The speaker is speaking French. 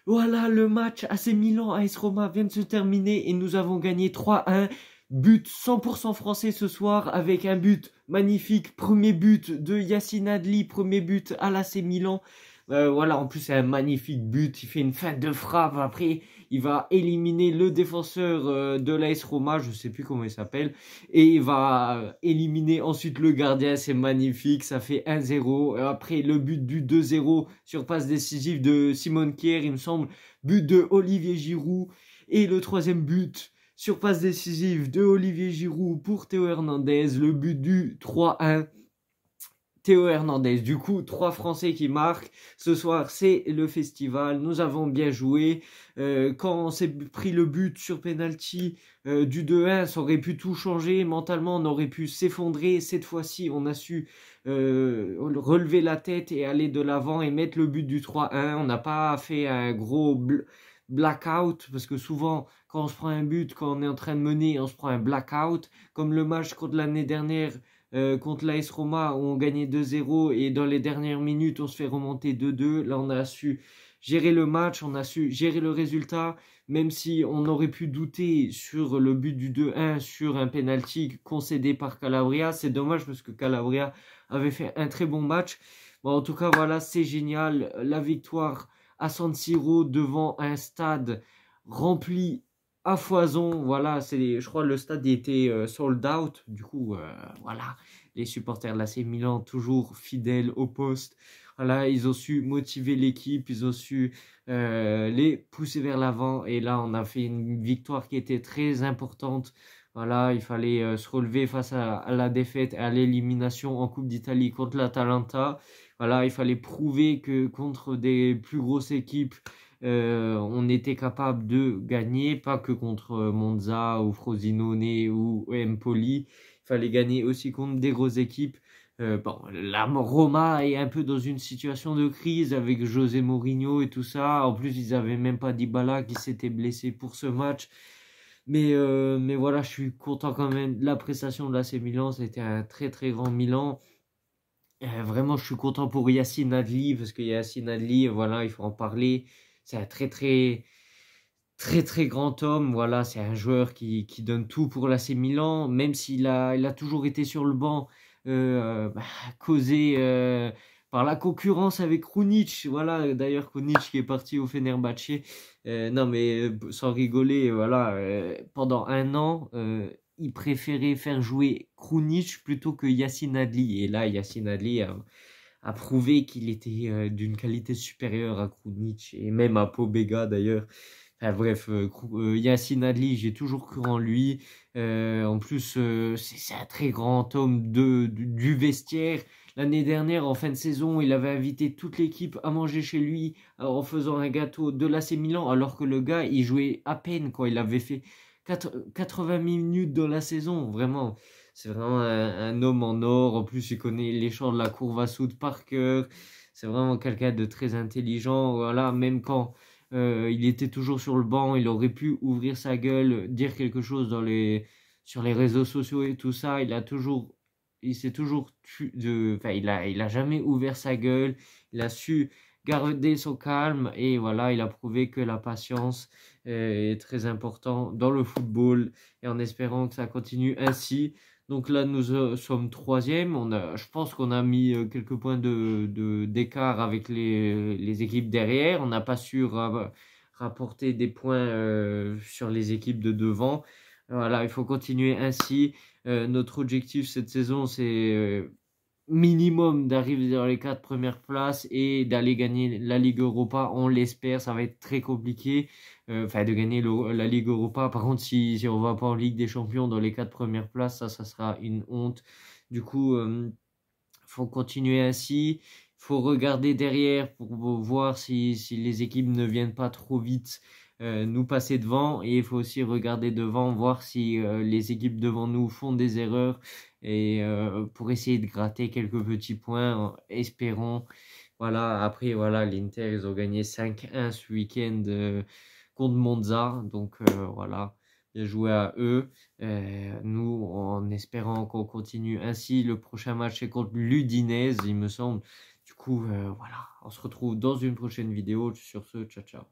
Voilà, le match AC Milan AS Roma vient de se terminer et nous avons gagné 3-1. But 100% français ce soir avec un but magnifique. Premier but de Yacine Adli, premier but à l'AC Milan. Voilà, en plus c'est un magnifique but. Il fait une feinte de frappe. Après, il va éliminer le défenseur de l'AS Roma, je sais plus comment il s'appelle, et il va éliminer ensuite le gardien. C'est magnifique, ça fait 1-0. Après le but du 2-0 sur passe décisive de Simon Kjær, il me semble, but de Olivier Giroud, et le troisième but sur passe décisive de Olivier Giroud pour Théo Hernandez, le but du 3-1. Théo Hernandez, du coup, 3 Français qui marquent. Ce soir, c'est le festival. Nous avons bien joué. Quand on s'est pris le but sur penalty du 2-1, ça aurait pu tout changer. Mentalement, on aurait pu s'effondrer. Cette fois-ci, on a su relever la tête et aller de l'avant et mettre le but du 3-1. On n'a pas fait un gros blackout, parce que souvent, quand on se prend un but, quand on est en train de mener, on se prend un blackout. Comme le match contre l'année dernière, contre l'AS Roma où on gagnait 2-0 et dans les dernières minutes on se fait remonter 2-2. Là on a su gérer le match, on a su gérer le résultat, même si on aurait pu douter sur le but du 2-1 sur un penalty concédé par Calabria. C'est dommage parce que Calabria avait fait un très bon match. Bon, en tout cas voilà, c'est génial, la victoire à San Siro devant un stade rempli à foison. Voilà, je crois le stade était sold out. Du coup, voilà, les supporters de l'AC Milan toujours fidèles au poste. Voilà, ils ont su motiver l'équipe, ils ont su les pousser vers l'avant. Et là, on a fait une victoire qui était très importante. Voilà, il fallait se relever face à la défaite, à l'élimination en Coupe d'Italie contre l'Atalanta. Voilà, il fallait prouver que contre des plus grosses équipes, on était capable de gagner, pas que contre Monza ou Frosinone ou Empoli. Il fallait gagner aussi contre des grosses équipes. Bon, la Roma est un peu dans une situation de crise avec José Mourinho et tout ça. En plus, ils avaient même pas Dybala qui s'était blessé pour ce match. Mais voilà, je suis content quand même de la prestation de l'AC Milan. C'était un très très grand Milan. Vraiment, je suis content pour Yacine Adli, parce que Yacine Adli, voilà, il faut en parler. C'est un très très très très grand homme. Voilà, c'est un joueur qui donne tout pour l'AC Milan, même il a toujours été sur le banc, causé par la concurrence avec Krunic. Voilà, d'ailleurs Krunic qui est parti au Fenerbahçe. Non mais sans rigoler, voilà, pendant un an, il préférait faire jouer Krunic plutôt que Yacine Adli. Et là, Yacine Adli a prouvé qu'il était d'une qualité supérieure à Krunic et même à Pobega d'ailleurs. Enfin, bref, Yacine Adli, j'ai toujours cru en lui. En plus, c'est un très grand homme du vestiaire. L'année dernière, en fin de saison, il avait invité toute l'équipe à manger chez lui en faisant un gâteau de l'AC Milan, alors que le gars, il jouait à peine, quoi. Il avait fait 80 minutes dans la saison, vraiment. C'est vraiment un homme en or. En plus, il connaît les chants de la courve à soude par cœur. C'est vraiment quelqu'un de très intelligent. Voilà, même quand il était toujours sur le banc, il aurait pu ouvrir sa gueule, dire quelque chose sur les réseaux sociaux et tout ça. Il s'est toujours enfin, il a jamais ouvert sa gueule. Il a su garder son calme et voilà, il a prouvé que la patience est très importante dans le football, et en espérant que ça continue ainsi. Donc là, nous sommes troisième. Je pense qu'on a mis quelques points d'écart avec les équipes derrière. On n'a pas su rapporter des points sur les équipes de devant. Voilà, il faut continuer ainsi. Notre objectif cette saison, c'est minimum d'arriver dans les 4 premières places et d'aller gagner la Ligue Europa. On l'espère, ça va être très compliqué. Enfin, de gagner la Ligue Europa. Par contre, si on va pas en Ligue des Champions dans les 4 premières places, ça sera une honte. Du coup, faut continuer ainsi. Faut regarder derrière pour voir si les équipes ne viennent pas trop vite nous passer devant, et il faut aussi regarder devant, voir si les équipes devant nous font des erreurs, et pour essayer de gratter quelques petits points, espérons. Voilà, après voilà, l'Inter, ils ont gagné 5-1 ce week-end contre Monza, donc voilà, bien joué à eux. Nous, en espérant qu'on continue ainsi, le prochain match est contre l'Udinese, il me semble. Du coup, voilà, on se retrouve dans une prochaine vidéo. Sur ce, ciao ciao.